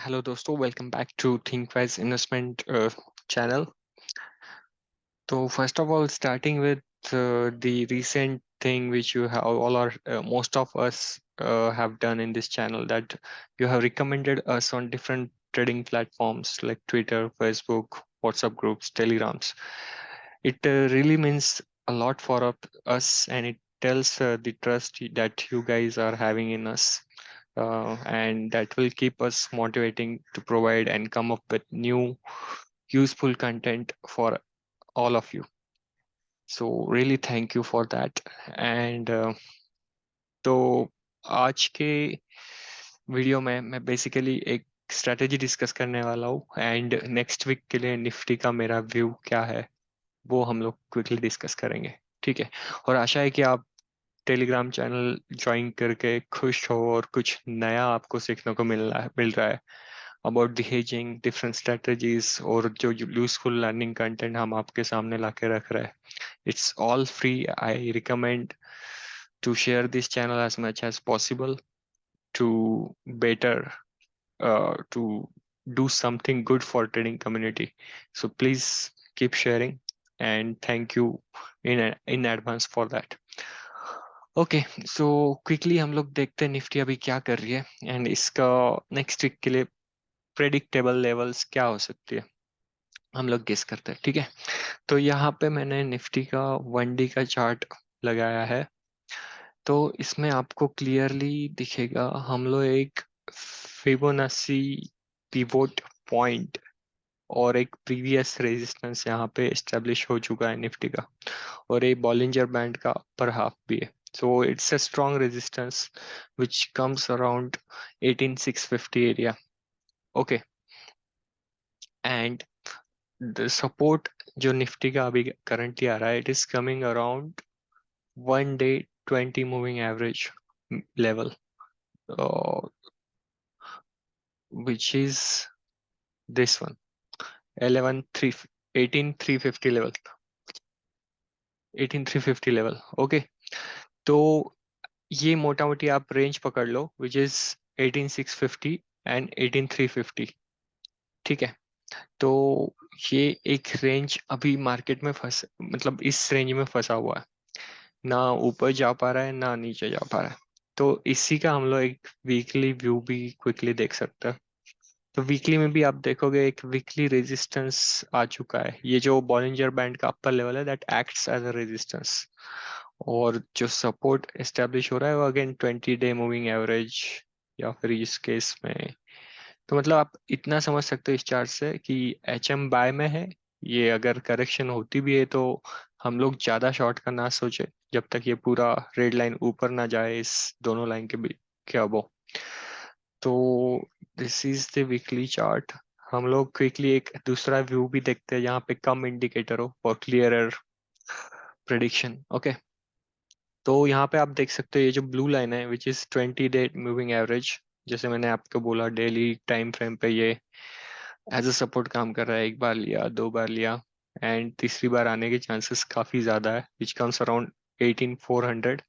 Hello दोस्तों, welcome back to Thinkwise investment channel. तो first of all starting with the recent thing which you have all are most of us have done in this channel, that you have recommended us on different trading platforms like Twitter, Facebook, WhatsApp groups, Telegrams. It really means a lot for us, and it tells the trust that you guys are having in us, and that will keep us motivating to provide and come up with new useful content for all of you. So really thank you for that. And तो आज के video में मैं basically एक strategy discuss करने वाला हूँ, and next week के लिए निफ्टी का मेरा व्यू क्या है वो हम लोग क्विकली डिस्कस करेंगे। ठीक है। और आशा है कि आप टेलीग्राम चैनल ज्वाइन करके खुश हो और कुछ नया आपको सीखने को मिल रहा है about the hedging different strategies, और जो यूजफुल लर्निंग कंटेंट हम आपके सामने ला के रख रहे हैं। It's all free. I recommend to share this channel as much as possible to better to do something good for trading community. So please keep sharing, and thank you in advance for that. Okay, so quickly हम लोग देखते हैं Nifty अभी क्या कर रही है, and इसका नेक्स्ट वीक के लिए प्रेडिक्टेबल लेवल्स क्या हो सकती है हम लोग गेस करते हैं। ठीक है। तो यहाँ पे मैंने निफ्टी का 1D का चार्ट लगाया है। तो इसमें आपको क्लियरली दिखेगा हम लोग एक फिबोनाची पिवोट पॉइंट और एक प्रीवियस रेजिस्टेंस यहाँ पे एस्टेब्लिश हो चुका है निफ्टी का, और एक बॉलिंजर बैंड का अपर हाफ भी है। So it's a strong resistance which comes around 18650 area. Okay, and the support जो निफ्टी का अभी करंटली आ रहा है, it is coming around 1 day 20 moving average level, which is this one, 11 3 18350 level, 18350 level. Okay, तो ये मोटा मोटी आप रेंज पकड़ लो विच इज 18650 एंड 18350। ठीक है। तो ये एक रेंज अभी मार्केट में फंस मतलब इस रेंज में फंसा हुआ है, ना ऊपर जा पा रहा है ना नीचे जा पा रहा है। तो इसी का हम लोग एक वीकली व्यू भी क्विकली देख सकते हैं। तो वीकली में भी आप देखोगे एक वीकली रेजिस्टेंस आ चुका है, ये जो बॉलिंजर बैंड का अपर लेवल है that acts as a resistance, और जो सपोर्ट एस्टेब्लिश हो रहा है वो अगेन 20 डे मूविंग एवरेज, या फिर इस केस में तो मतलब आप इतना समझ सकते हो इस चार्ट से कि एच एम बाय में है। ये अगर करेक्शन होती भी है तो हम लोग ज्यादा शॉर्ट का ना सोचे जब तक ये पूरा रेड लाइन ऊपर ना जाए इस दोनों लाइन के बीच के अबो। तो this is the weekly chart. हम लोग क्विकली एक दूसरा व्यू भी देखते हैं जहाँ पे कम इंडिकेटर हो फॉर क्लियरर प्रेडिक्शन। ओके, तो यहाँ पे आप देख सकते हो ये जो ब्लू लाइन है which is 20 day moving average, जैसे मैंने आपको बोला डेली टाइम फ्रेम पे ये एज अ सपोर्ट काम कर रहा है। एक बार लिया, दो बार लिया, एंड तीसरी बार आने के चांसेस काफी ज्यादा है विच कम्स अराउंड 18400।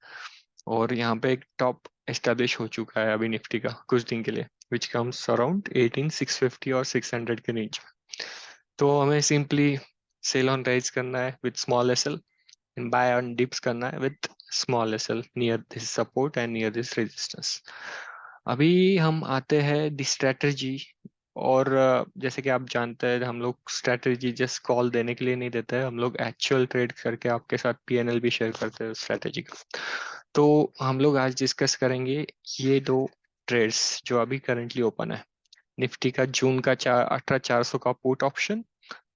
और यहाँ पे एक टॉप एस्टेब्लिश हो चुका है अभी निफ्टी का कुछ दिन के लिए विच कम्स अराउंड 18650 और 600 के रेंज में। तो हमें सिंपली सेल ऑन राइज करना है with small SL, and buy on dips करना है with small SL near this support and near this resistance. अभी हम आते हैं द स्ट्रेटजी। और जैसे कि आप जानते हैं हम लोग स्ट्रेटजी जस्ट कॉल देने के लिए नहीं देते हैं, हम लोग एक्चुअल ट्रेड करके आपके साथ पीएनएल भी शेयर करते हैं स्ट्रेटजी का। तो हम लोग आज डिस्कस करेंगे ये दो ट्रेड्स जो अभी करंटली ओपन है, निफ्टी का जून का 18,400 का पुट ऑप्शन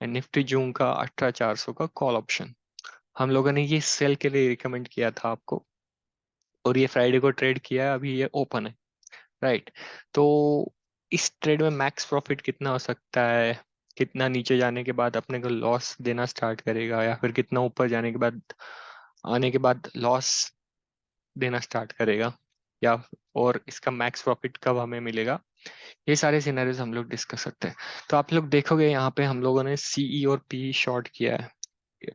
एंड निफ्टी जून का 18,400 का कॉल ऑप्शन। हम लोगों ने ये सेल के लिए रिकमेंड किया था आपको, और ये फ्राइडे को ट्रेड किया है, अभी ये ओपन है। राइट। तो इस ट्रेड में मैक्स प्रॉफिट कितना हो सकता है, कितना नीचे जाने के बाद अपने को लॉस देना स्टार्ट करेगा, या फिर कितना ऊपर जाने के बाद आने के बाद लॉस देना स्टार्ट करेगा, या और इसका मैक्स प्रॉफिट कब हमें मिलेगा, ये सारे सिनेरियोज हम लोग डिस्कस करते हैं। तो आप लोग देखोगे यहाँ पे हम लोगों ने सीई और पी शॉर्ट किया है,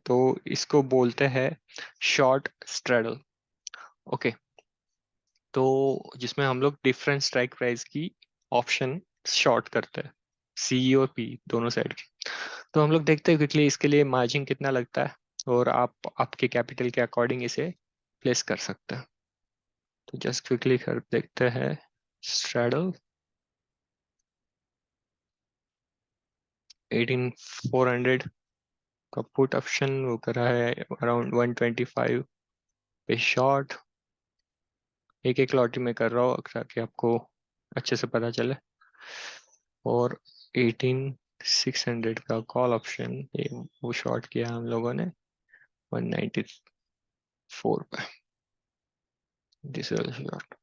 तो इसको बोलते हैं शॉर्ट स्ट्रेडल। ओके, तो जिसमें हम लोग डिफरेंट स्ट्राइक प्राइस की ऑप्शन शॉर्ट करते हैं, सी और पी दोनों साइड के। तो हम लोग देखते हैं क्विकली इसके लिए मार्जिन कितना लगता है, और आप आपके कैपिटल के अकॉर्डिंग इसे प्लेस कर सकते हैं। तो जस्ट क्विकली कर देखते हैं। स्ट्रैडल 18400 का पुट ऑप्शन वो करा है अराउंड 125 पे शॉर्ट। एक एक लॉट में कर रहा हूँ ताकि आपको अच्छे से पता चले। और 18600 का कॉल ऑप्शन ये वो शॉर्ट किया हम लोगों ने 194 पे। This is short.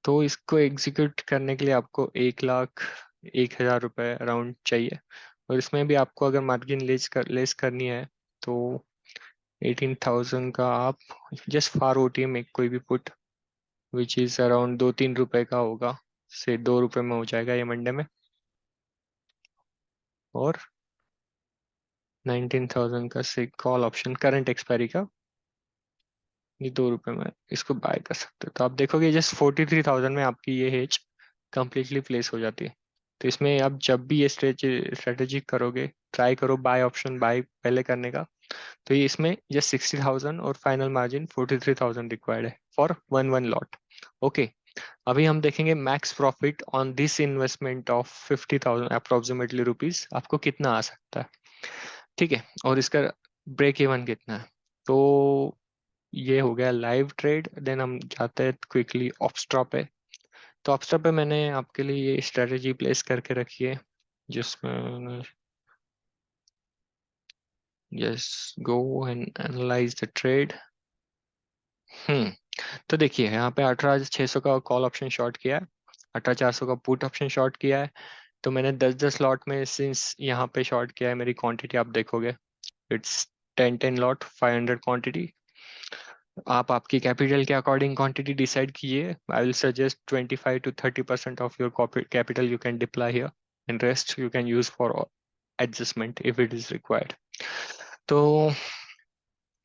तो इसको एग्जीक्यूट करने के लिए आपको 1,01,000 रुपये अराउंड चाहिए। और इसमें भी आपको अगर मार्जिन लेस करनी है तो 18,000 का आप जस्ट फॉर ओटीएम एक कोई भी पुट विच इज अराउंड 2-3 रुपए का होगा, से 2 रुपए में हो जाएगा ये मंडे में। और 19,000 का से कॉल ऑप्शन करंट एक्सपायरी का ये 2 रुपए में इसको बाय कर सकते हो। तो आप देखोगे जस्ट 43,000 में आपकी ये हेज कंप्लीटली प्लेस हो जाती है। तो इसमें आप जब भी ये स्ट्रेटेजी करोगे ट्राई करो बाय ऑप्शन बाय पहले करने का। तो ये इसमें जस्ट 60,000 और फाइनल मार्जिन 43,000 रिक्वायर्ड है for one one lot. Okay, अभी हम देखेंगे max profit on this investment of 50,000 approximately rupees आपको कितना आ सकता है। ठीक है, और इसका ब्रेक इवन कितना है। तो ये हो गया लाइव ट्रेड। देन हम जाते हैं क्विकली ऑप्स्ट्रा पे। तो ऑप्स्ट्रा पे मैंने आपके लिए ये स्ट्रेटेजी प्लेस करके रखी है जिसमें yes go and analyse the trade. Hmm तो देखिए यहाँ पे 18,600 का कॉल ऑप्शन शॉर्ट किया है, 18,400 का पुट ऑप्शन शॉर्ट किया है। तो मैंने 10-10 लॉट में सिंस यहाँ पे शॉर्ट किया है, मेरी क्वांटिटी आप देखोगे इट्स 10-10 लॉट 500 क्वांटिटी। आप आपकी कैपिटल के अकॉर्डिंग क्वांटिटी डिसाइड कीजिए। I will suggest 25 to 30% of your capital you can deploy here, and rest you can use for adjustment if it is required. तो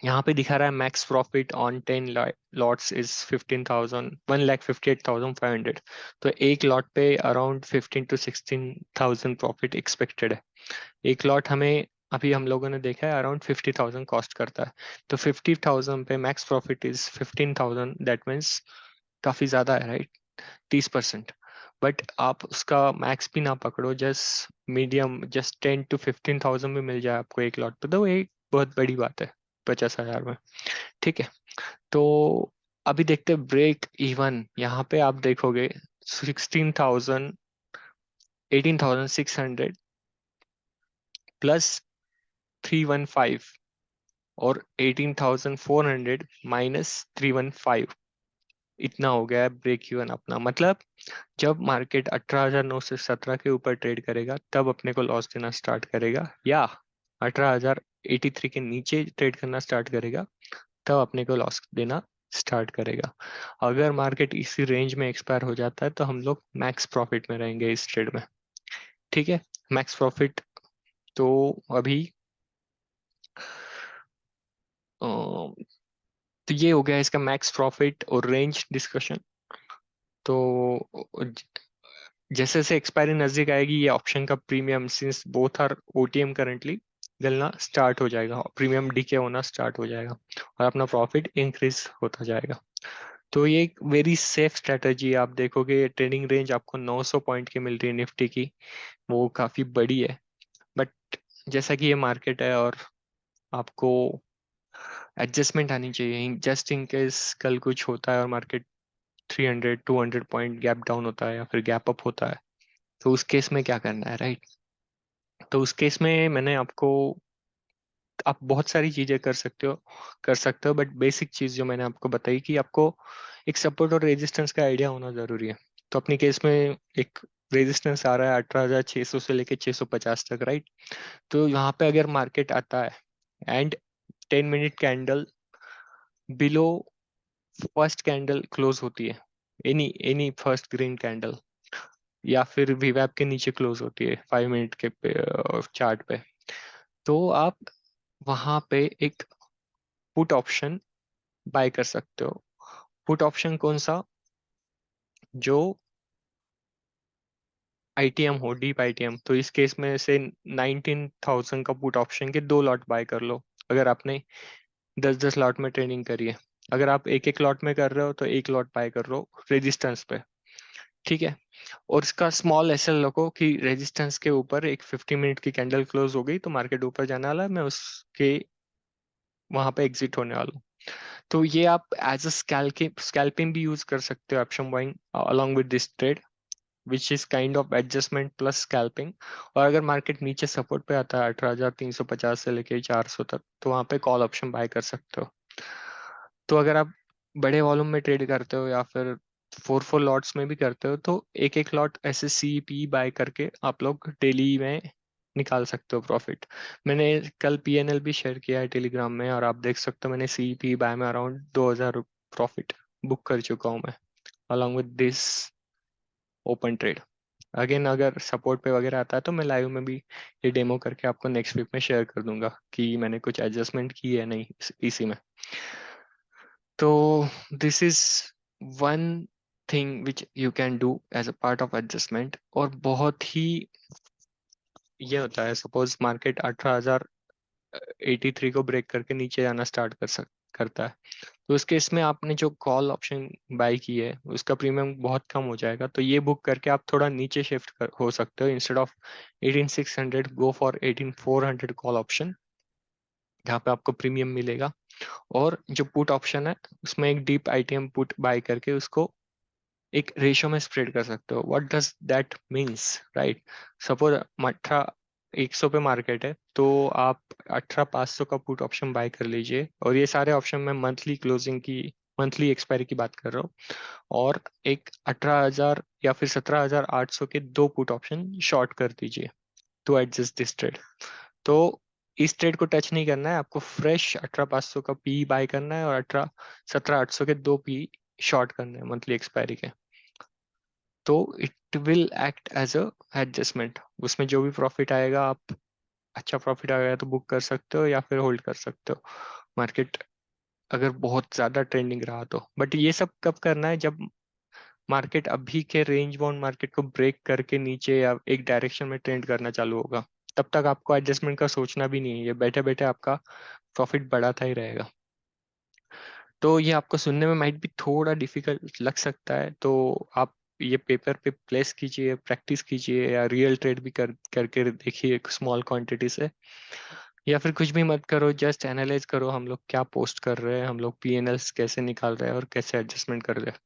यहाँ पे दिखा रहा है max profit on 10 lots is 15,000 1,58,500। तो एक लॉट पे अराउंड 15 to 16,000 प्रॉफिट एक्सपेक्टेड है। एक लॉट हमें अभी हम लोगों ने देखा है अराउंड 50,000 कॉस्ट करता है। तो 50,000 पे max profit is 15,000, that means काफी ज्यादा है राइट, 30%। बट आप उसका मैक्स भी ना पकड़ो, जस्ट मीडियम जस्ट 10 to 15,000 में मिल जाए आपको एक लॉट पे, तो एक बहुत बड़ी बात है 50,000 में। ठीक है, तो अभी देखते हैं ब्रेक इवन। यहाँ पे आप देखोगे 16,000 18,600 प्लस 315 और 18,400 माइनस 315, इतना हो गया है ब्रेक इवन अपना। मतलब जब मार्केट 18,900 से 17 के ऊपर ट्रेड करेगा तब अपने को लॉस देना स्टार्ट करेगा, या 18,083 के नीचे ट्रेड करना स्टार्ट करेगा तब अपने को लॉस देना स्टार्ट करेगा। अगर मार्केट इसी रेंज में एक्सपायर हो जाता है तो हम लोग मैक्स प्रॉफिट में रहेंगे इस ट्रेड में। ठीक है, मैक्स प्रॉफिट तो अभी तो ये हो गया इसका मैक्स प्रॉफिट और रेंज डिस्कशन। तो जैसे जैसे एक्सपायरी नजदीक आएगी ये ऑप्शन का premium since both are OTM currently गलना स्टार्ट हो जाएगा, प्रीमियम डीके होना स्टार्ट हो जाएगा और अपना प्रॉफिट इंक्रीज होता जाएगा। तो ये एक वेरी सेफ स्ट्रेटजी है। आप देखोगे ट्रेडिंग रेंज आपको 900 पॉइंट की मिल रही है निफ्टी की, वो काफी बड़ी है। बट जैसा कि ये मार्केट है और आपको एडजस्टमेंट आनी चाहिए जस्ट इन केस कल कुछ होता है और मार्केट 300-200 पॉइंट गैप डाउन होता है या फिर गैप अप होता है, तो उस केस में क्या करना है राइट। तो उस केस में मैंने आपको, आप बहुत सारी चीजें कर सकते हो बट बेसिक चीज जो मैंने आपको बताई कि आपको एक सपोर्ट और रेजिस्टेंस का आइडिया होना जरूरी है। तो अपनी केस में एक रेजिस्टेंस आ रहा है 18,600 से लेके 650 तक राइट। तो यहाँ पे अगर मार्केट आता है and 10 minute candle below first candle close होती है, any any first green candle, या फिर वीवैप के नीचे क्लोज होती है 5 मिनट के चार्ट पे, तो आप वहां पे एक पुट ऑप्शन बाय कर सकते हो। पुट ऑप्शन कौन सा, जो आईटीएम हो, डीप आईटीएम, तो इस केस में से 19,000 का पुट ऑप्शन के 2 लॉट बाय कर लो। अगर आपने 10-10 लॉट में ट्रेडिंग करी है, अगर आप एक एक लॉट में कर रहे हो तो एक लॉट बाय कर लो रेजिस्टेंस पे, ठीक है। और इसका स्मॉल एसएल रखो कि रेजिस्टेंस के ऊपर एक 50 मिनट की कैंडल क्लोज हो गई तो मार्केट ऊपर जाने वाला है, मैं उसके वहां पे एग्जिट होने वाला हूँ। तो ये आप एज अ स्कैल्पिंग भी यूज कर सकते हो, option buying along with this trade, which is kind of adjustment plus scalping. और अगर मार्केट नीचे सपोर्ट पे आता है 18,350 से लेके 400 तक, तो वहां पे कॉल ऑप्शन बाय कर सकते हो। तो अगर आप बड़े वॉल्यूम में ट्रेड करते हो या फिर 4-4 लॉट्स में भी करते हो, तो एक एक लॉट ऐसे सी पी बाय करके आप लोग डेली में निकाल सकते हो प्रॉफिट। मैंने कल पीएनएल भी शेयर किया है टेलीग्राम में, और आप देख सकते हो मैंने सी पी बाय में अराउंड 2,000 प्रॉफिट बुक कर चुका हूँ मैं, along with this open trade. Again अगर सपोर्ट पे वगैरह आता है तो मैं लाइव में भी ये डेमो करके आपको नेक्स्ट वीक में शेयर कर दूंगा कि मैंने कुछ एडजस्टमेंट की है नहीं इसी में। तो this is one thing which you can do as a part of adjustment. और बहुत ही ये होता है, सपोज मार्केट 18,083 को ब्रेक करके नीचे जाना स्टार्ट करता है, तो उस केस में आपने जो कॉल ऑप्शन बाय की है उसका प्रीमियम बहुत कम हो जाएगा। तो ये बुक करके आप थोड़ा नीचे शिफ्ट हो सकते हो, instead of 18,600 go for 18,400 call option, जहाँ पे आपको प्रीमियम मिलेगा। और जो पुट ऑप्शन है उसमें एक डीप आईटीएम पुट बाय करके उसको एक रेशियो में स्प्रेड कर सकते हो। What does that means, right? Suppose 18,100 पे मार्केट है, तो आप 18,500 का पुट ऑप्शन बाय कर लीजिए। और ये सारे ऑप्शन में मंथली क्लोजिंग की, मंथली एक्सपायरी की बात कर रहा हूँ। और एक 18,000 या फिर 17,800 के 2 पुट ऑप्शन शॉर्ट कर दीजिए टू एडजस्ट दिस ट्रेड। तो इस ट्रेड को टच नहीं करना है आपको, फ्रेश 18,500 का पी बाय करना है और 17,800 के 2 पी शॉर्ट करने हैं मंथली एक्सपायरी के। तो it will act as a adjustment. उसमें जो भी प्रॉफिट आएगा, आप अच्छा प्रॉफिट आएगा तो बुक कर सकते हो या फिर होल्ड कर सकते हो, मार्केट अगर बहुत ज्यादा ट्रेंडिंग रहा तो। बट ये सब कब करना है? जब मार्केट अभी के रेंज बाउंड मार्केट को ब्रेक करके नीचे या एक डायरेक्शन में ट्रेंड करना चालू होगा, तब तक आपको एडजस्टमेंट का सोचना भी नहीं है, ये बैठे बैठे आपका प्रॉफिट बढ़ाता ही रहेगा। तो ये आपको सुनने में माइट भी थोड़ा डिफिकल्ट लग सकता है, तो आप ये पेपर पे प्लेस कीजिए, प्रैक्टिस कीजिए, या रियल ट्रेड भी करके देखिए स्मॉल क्वांटिटी से। या फिर कुछ भी मत करो, जस्ट एनालाइज करो हम लोग क्या पोस्ट कर रहे हैं, हम लोग पीएनएल्स कैसे निकाल रहे हैं और कैसे एडजस्टमेंट कर रहे हैं।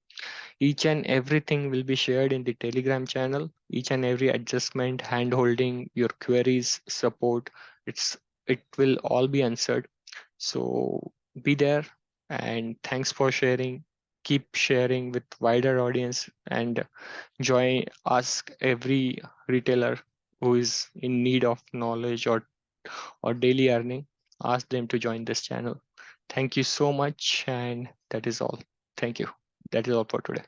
Each and everything will be shared in the Telegram channel. Each and every adjustment, hand holding, your queries, support, it will all be answered. So be there, and thanks for sharing. Keep sharing with wider audience, and join, ask every retailer who is in need of knowledge or daily earning. Ask them to join this channel. Thank you so much, and that is all. Thank you. That is all for today.